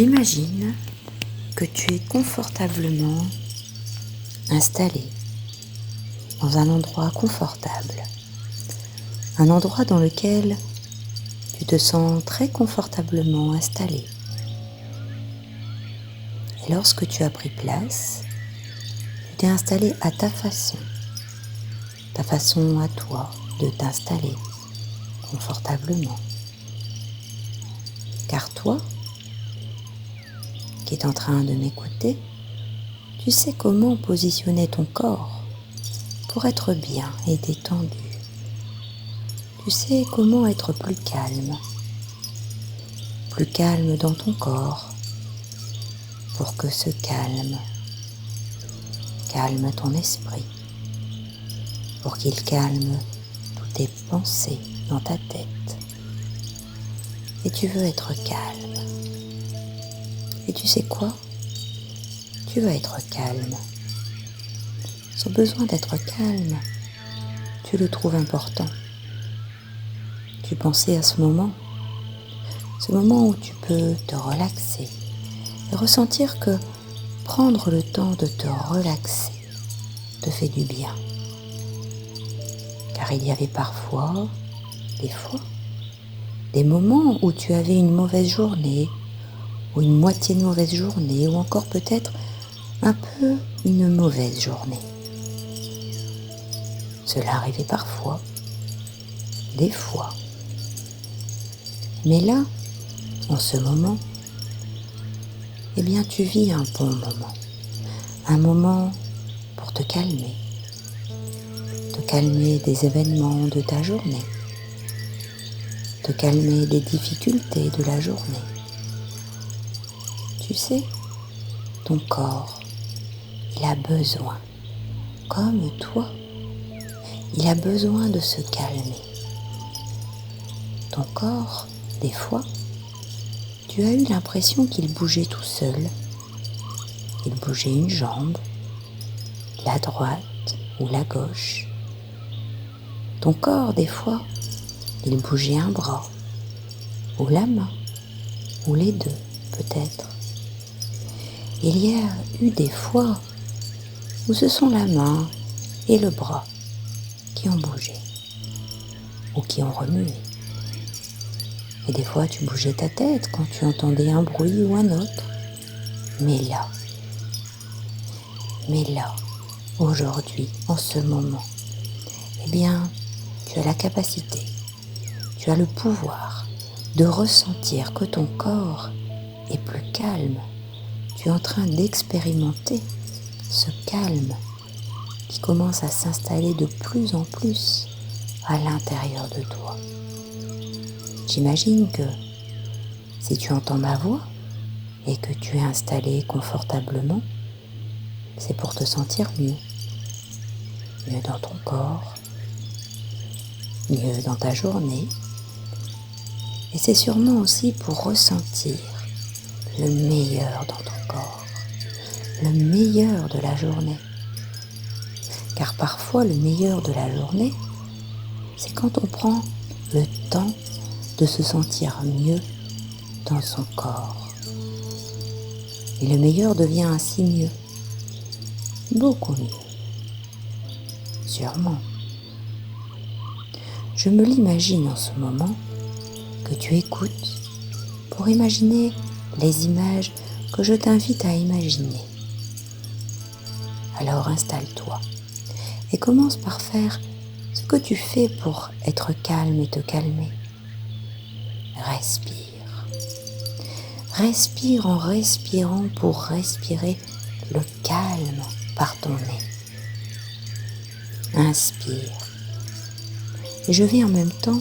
J'imagine que tu es confortablement installé dans un endroit confortable, un endroit dans lequel tu te sens très confortablement installé. Et lorsque tu as pris place, tu t'es installé à ta façon à toi de t'installer confortablement. Car toi, qui es en train de m'écouter, tu sais comment positionner ton corps pour être bien et détendu. Tu sais comment être plus calme dans ton corps, pour que ce calme ton esprit, pour qu'il calme toutes tes pensées dans ta tête. Et tu veux être calme. Et tu sais quoi ? Tu vas être calme. Ce besoin d'être calme, tu le trouves important. Tu pensais à ce moment où tu peux te relaxer et ressentir que prendre le temps de te relaxer te fait du bien. Car il y avait parfois, des moments où tu avais une mauvaise journée, ou une moitié de mauvaise journée, ou encore peut-être un peu une mauvaise journée. Cela arrivait parfois, des fois. Mais là, en ce moment, eh bien tu vis un bon moment. Un moment pour te calmer des événements de ta journée, te calmer des difficultés de la journée. Tu sais, ton corps, il a besoin, comme toi, il a besoin de se calmer. Ton corps, des fois, tu as eu l'impression qu'il bougeait tout seul. Il bougeait une jambe, la droite ou la gauche. Ton corps, des fois, il bougeait un bras, ou la main, ou les deux, peut-être. Il y a eu des fois où ce sont la main et le bras qui ont bougé, ou qui ont remué. Et des fois, tu bougeais ta tête quand tu entendais un bruit ou un autre. Mais là, aujourd'hui, en ce moment, eh bien, tu as la capacité, tu as le pouvoir de ressentir que ton corps est plus calme. Tu es en train d'expérimenter ce calme qui commence à s'installer de plus en plus à l'intérieur de toi. J'imagine que si tu entends ma voix et que tu es installé confortablement, c'est pour te sentir mieux dans ton corps, mieux dans ta journée. Et c'est sûrement aussi pour ressentir le meilleur dans ton corps, le meilleur de la journée. Car parfois, le meilleur de la journée, c'est quand on prend le temps de se sentir mieux dans son corps. Et le meilleur devient ainsi mieux, beaucoup mieux, sûrement. Je me l'imagine en ce moment que tu écoutes pour imaginer les images que je t'invite à imaginer. Alors installe-toi et commence par faire ce que tu fais pour être calme et te calmer. Respire. Respire en respirant pour respirer le calme par ton nez. Inspire. Et je vais en même temps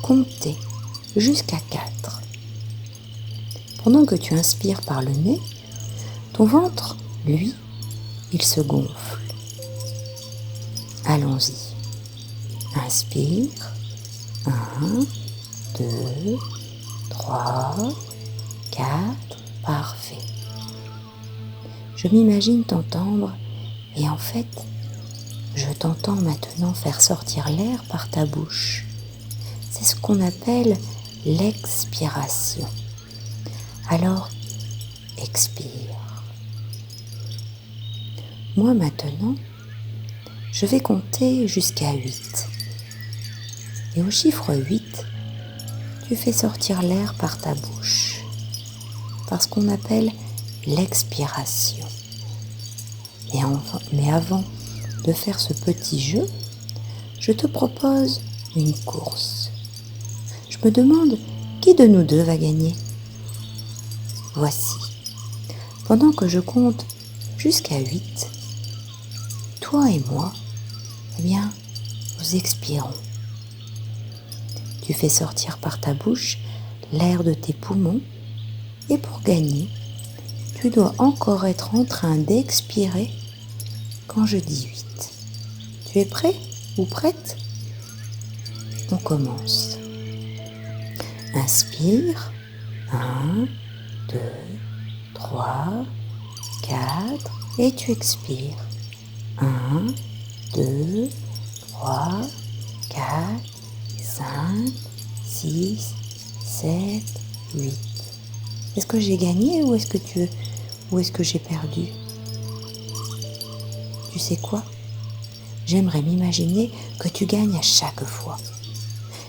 compter jusqu'à 4. Pendant que tu inspires par le nez, ton ventre, lui, il se gonfle. Allons-y. Inspire. 1, 2, 3, 4. Parfait. Je m'imagine t'entendre et en fait, je t'entends maintenant faire sortir l'air par ta bouche. C'est ce qu'on appelle l'expiration. Alors, expire. Moi maintenant, je vais compter jusqu'à 8. Et au chiffre 8, tu fais sortir l'air par ta bouche, par ce qu'on appelle l'expiration. Mais avant de faire ce petit jeu, je te propose une course. Je me demande qui de nous deux va gagner. Voici, pendant que je compte jusqu'à 8, toi et moi, eh bien, nous expirons. Tu fais sortir par ta bouche l'air de tes poumons et pour gagner, tu dois encore être en train d'expirer quand je dis 8. Tu es prêt ou prête? On commence. Inspire. 1, 2, 3, 4 et tu expires. 1, 2, 3, 4, 5, 6, 7, 8. Est-ce que j'ai gagné ou est-ce que j'ai perdu? Tu sais quoi? J'aimerais m'imaginer que tu gagnes à chaque fois.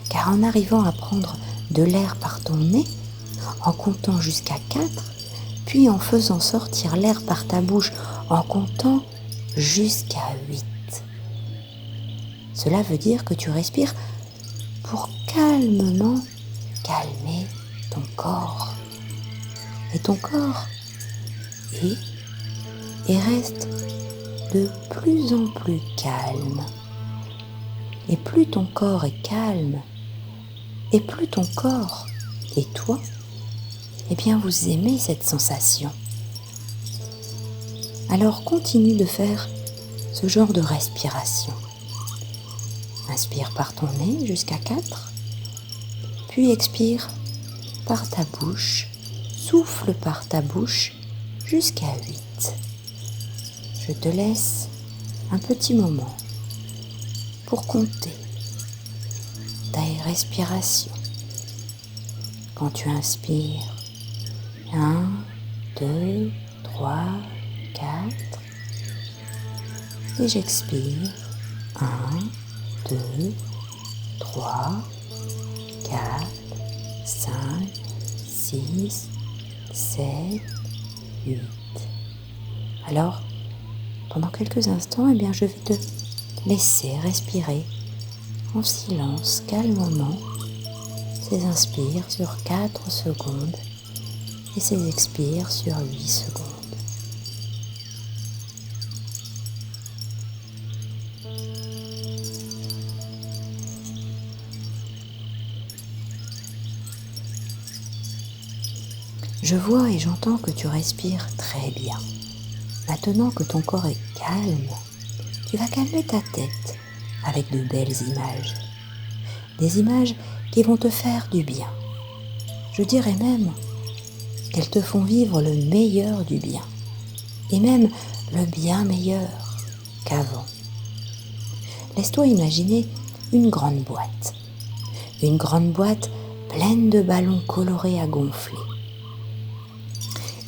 Car en arrivant à prendre de l'air par ton nez, en comptant jusqu'à 4, puis en faisant sortir l'air par ta bouche en comptant jusqu'à 8. Cela veut dire que tu respires pour calmement calmer ton corps. Et ton corps est et reste de plus en plus calme. Et plus ton corps est calme, et plus ton corps et toi, eh bien vous aimez cette sensation. Alors continue de faire ce genre de respiration. Inspire par ton nez jusqu'à 4, puis expire par ta bouche, souffle par ta bouche jusqu'à 8. Je te laisse un petit moment pour compter ta respiration. Quand tu inspires, 1, 2, 3, 4. Et j'expire, 1, 2, 3, 4, 5, 6, 7, 8. Alors, pendant quelques instants, eh bien, je vais te laisser respirer en silence, calmement, ces inspires sur 4 secondes et ces expires sur 8 secondes. Je vois et j'entends que tu respires très bien. Maintenant que ton corps est calme, tu vas calmer ta tête avec de belles images. Des images qui vont te faire du bien. Je dirais même qu'elles te font vivre le meilleur du bien. Et même le bien meilleur qu'avant. Laisse-toi imaginer une grande boîte. Une grande boîte pleine de ballons colorés à gonfler.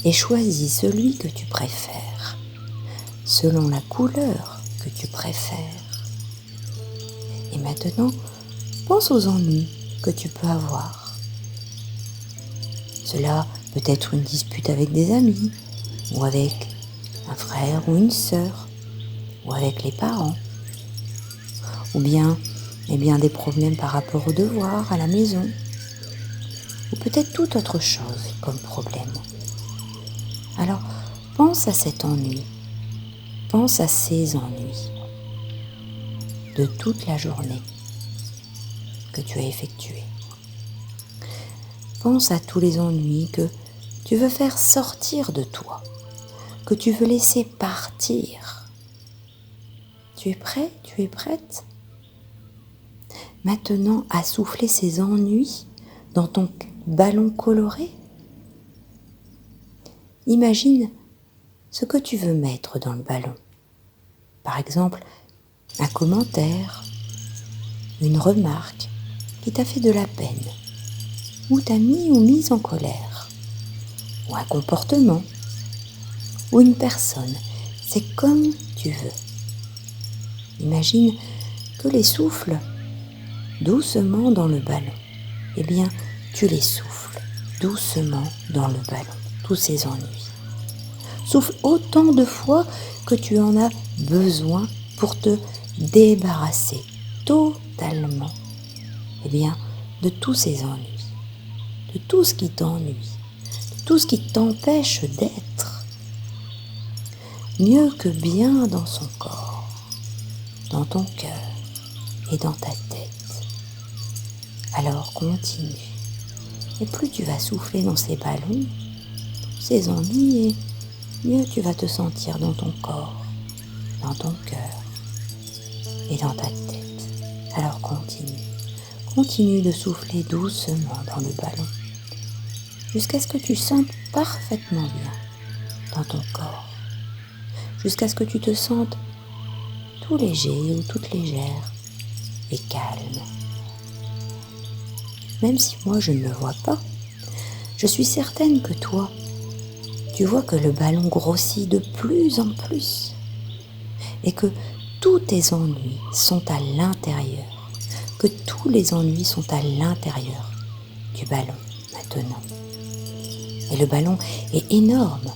Et choisis celui que tu préfères, selon la couleur que tu préfères. Et maintenant, pense aux ennuis que tu peux avoir. Cela peut être une dispute avec des amis, ou avec un frère ou une sœur, ou avec les parents, ou bien, des problèmes par rapport aux devoirs à la maison, ou peut-être toute autre chose comme problème. Alors, pense à cet ennui, pense à ces ennuis de toute la journée que tu as effectuée. Pense à tous les ennuis que tu veux faire sortir de toi, que tu veux laisser partir. Tu es prêt? Tu es prête? Maintenant, à souffler ces ennuis dans ton ballon coloré. Imagine ce que tu veux mettre dans le ballon. Par exemple, un commentaire, une remarque qui t'a fait de la peine, ou t'a mis ou mise en colère, ou un comportement ou une personne. C'est comme tu veux. Imagine que les souffles doucement dans le ballon. Eh bien, tu les souffles doucement dans le ballon, tous ces ennuis. Souffle autant de fois que tu en as besoin pour te débarrasser totalement, eh bien, de tous ces ennuis, de tout ce qui t'ennuie, de tout ce qui t'empêche d'être mieux que bien dans son corps, dans ton cœur et dans ta tête. Alors continue. Et plus tu vas souffler dans ces ballons, ces ennuis, et mieux tu vas te sentir dans ton corps, dans ton cœur et dans ta tête. Alors continue. Continue de souffler doucement dans le ballon jusqu'à ce que tu sentes parfaitement bien dans ton corps, jusqu'à ce que tu te sentes tout léger ou toute légère et calme. Même si moi je ne le vois pas, je suis certaine que toi, tu vois que le ballon grossit de plus en plus et que tous tes ennuis sont à l'intérieur, que tous les ennuis sont à l'intérieur du ballon maintenant. Et le ballon est énorme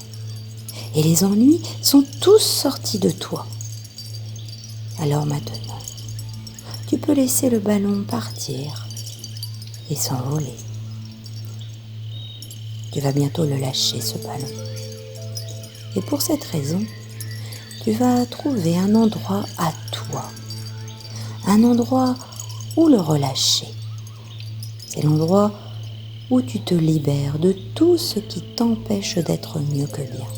et les ennuis sont tous sortis de toi. Alors maintenant, tu peux laisser le ballon partir et s'envoler. Tu vas bientôt le lâcher, ce ballon. Et pour cette raison, tu vas trouver un endroit à toi, un endroit où le relâcher. C'est l'endroit où tu te libères de tout ce qui t'empêche d'être mieux que bien.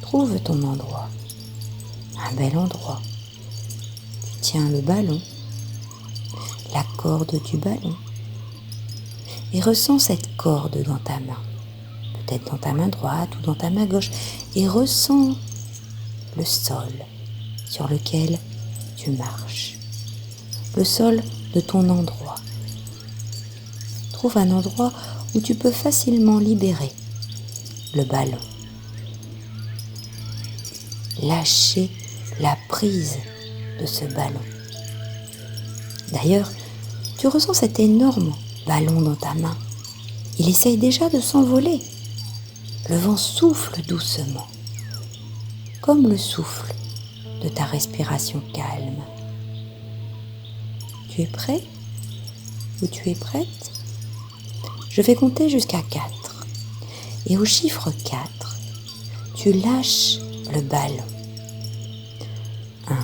Trouve ton endroit, un bel endroit. Tu tiens le ballon, la corde du ballon, et ressens cette corde dans ta main, peut-être dans ta main droite ou dans ta main gauche, et ressens le sol sur lequel tu marches, le sol de ton endroit. Trouve un endroit où tu peux facilement libérer le ballon. Lâcher la prise de ce ballon. D'ailleurs, tu ressens cet énorme ballon dans ta main. Il essaye déjà de s'envoler. Le vent souffle doucement, comme le souffle de ta respiration calme. Tu es prêt ou tu es prête? Je vais compter jusqu'à 4. Et au chiffre 4, tu lâches le ballon. 1,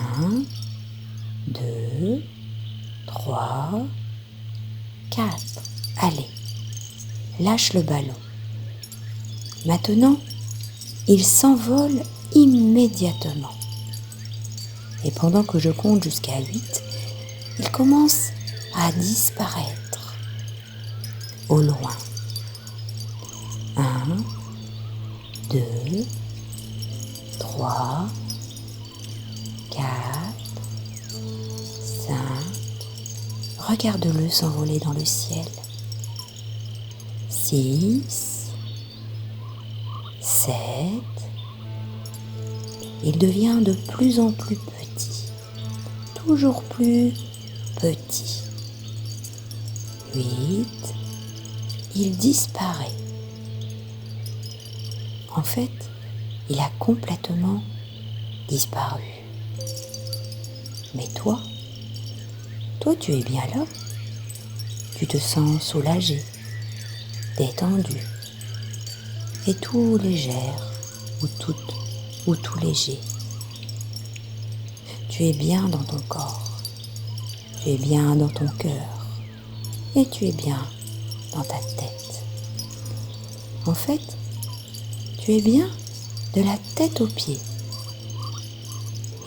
2, 3, 4. Allez, lâche le ballon. Maintenant, il s'envole immédiatement. Et pendant que je compte jusqu'à 8, il commence à disparaître au loin. 1, 2, 3, 4, 5. Regarde-le s'envoler dans le ciel. 6, 7. Il devient de plus en plus petit, toujours plus petit. 8. Il disparaît. En fait, il a complètement disparu. Mais toi tu es bien là. Tu te sens soulagé, détendu et tout légère ou tout léger. Tu es bien dans ton corps, tu es bien dans ton cœur et tu es bien dans ta tête. En fait, tu es bien de la tête aux pieds.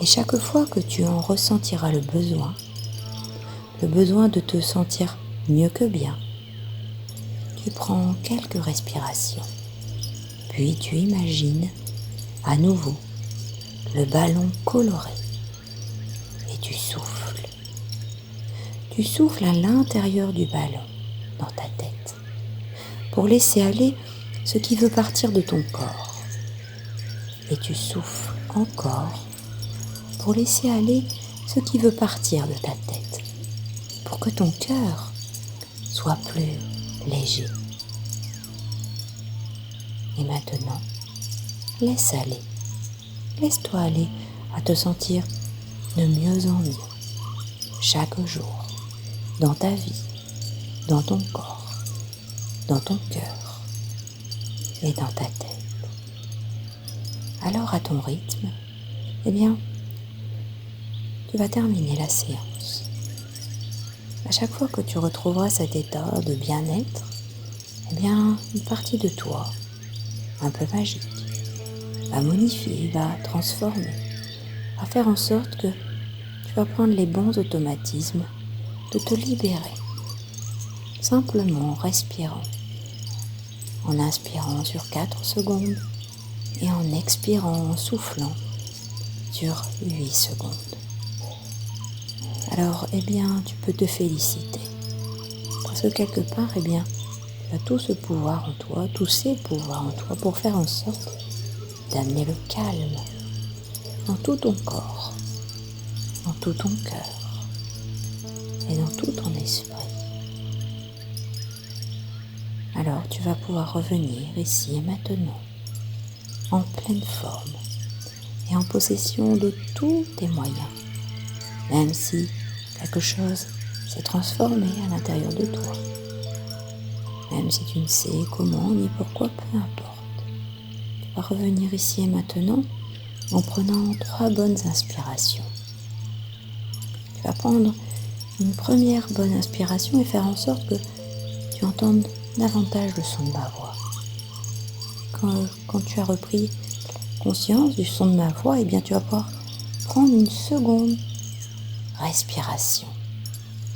Et chaque fois que tu en ressentiras le besoin de te sentir mieux que bien, tu prends quelques respirations. Puis tu imagines à nouveau le ballon coloré et tu souffles. Tu souffles à l'intérieur du ballon, dans ta tête, pour laisser aller ce qui veut partir de ton corps. et tu souffles encore pour laisser aller ce qui veut partir de ta tête, pour que ton cœur soit plus léger. Et maintenant, laisse aller, laisse-toi aller à te sentir de mieux en mieux, chaque jour, dans ta vie, dans ton corps, dans ton cœur et dans ta tête. Alors à ton rythme, eh bien, tu vas terminer la séance. À chaque fois que tu retrouveras cet état de bien-être, eh bien, une partie de toi, un peu magique, va modifier, va transformer, va faire en sorte que tu vas prendre les bons automatismes de te libérer, simplement en respirant, en inspirant sur 4 secondes et en expirant, en soufflant sur 8 secondes. Alors, eh bien, tu peux te féliciter, parce que quelque part, eh bien, tu as tout ce pouvoir en toi, tous ces pouvoirs en toi pour faire en sorte d'amener le calme dans tout ton corps, dans tout ton cœur et dans tout ton esprit. Alors, tu vas pouvoir revenir ici et maintenant, en pleine forme et en possession de tous tes moyens, même si quelque chose s'est transformé à l'intérieur de toi. Même si tu ne sais comment ni pourquoi, peu importe. Tu vas revenir ici et maintenant en prenant 3 bonnes inspirations. Tu vas prendre une première bonne inspiration et faire en sorte que tu entendes davantage le son de ma voix. Quand tu as repris conscience du son de ma voix, eh bien tu vas pouvoir prendre une seconde respiration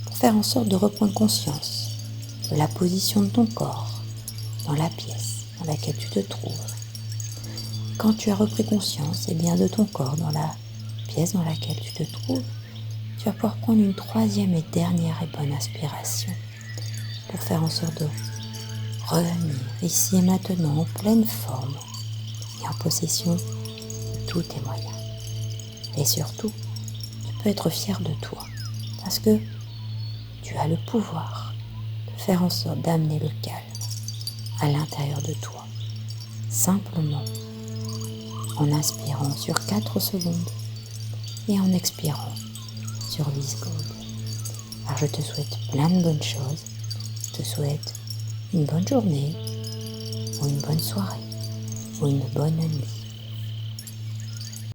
pour faire en sorte de reprendre conscience de la position de ton corps dans la pièce dans laquelle tu te trouves. Quand tu as repris conscience bien de ton corps dans la pièce dans laquelle tu te trouves, tu vas pouvoir prendre une 3e et dernière et bonne inspiration pour faire en sorte de revenir ici et maintenant en pleine forme et en possession de tous tes moyens. Et surtout, tu peux être fier de toi parce que tu as le pouvoir de faire en sorte d'amener le calme à l'intérieur de toi, simplement en inspirant sur 4 secondes et en expirant sur 8 secondes. Alors je te souhaite plein de bonnes choses, je te souhaite une bonne journée ou une bonne soirée ou une bonne nuit.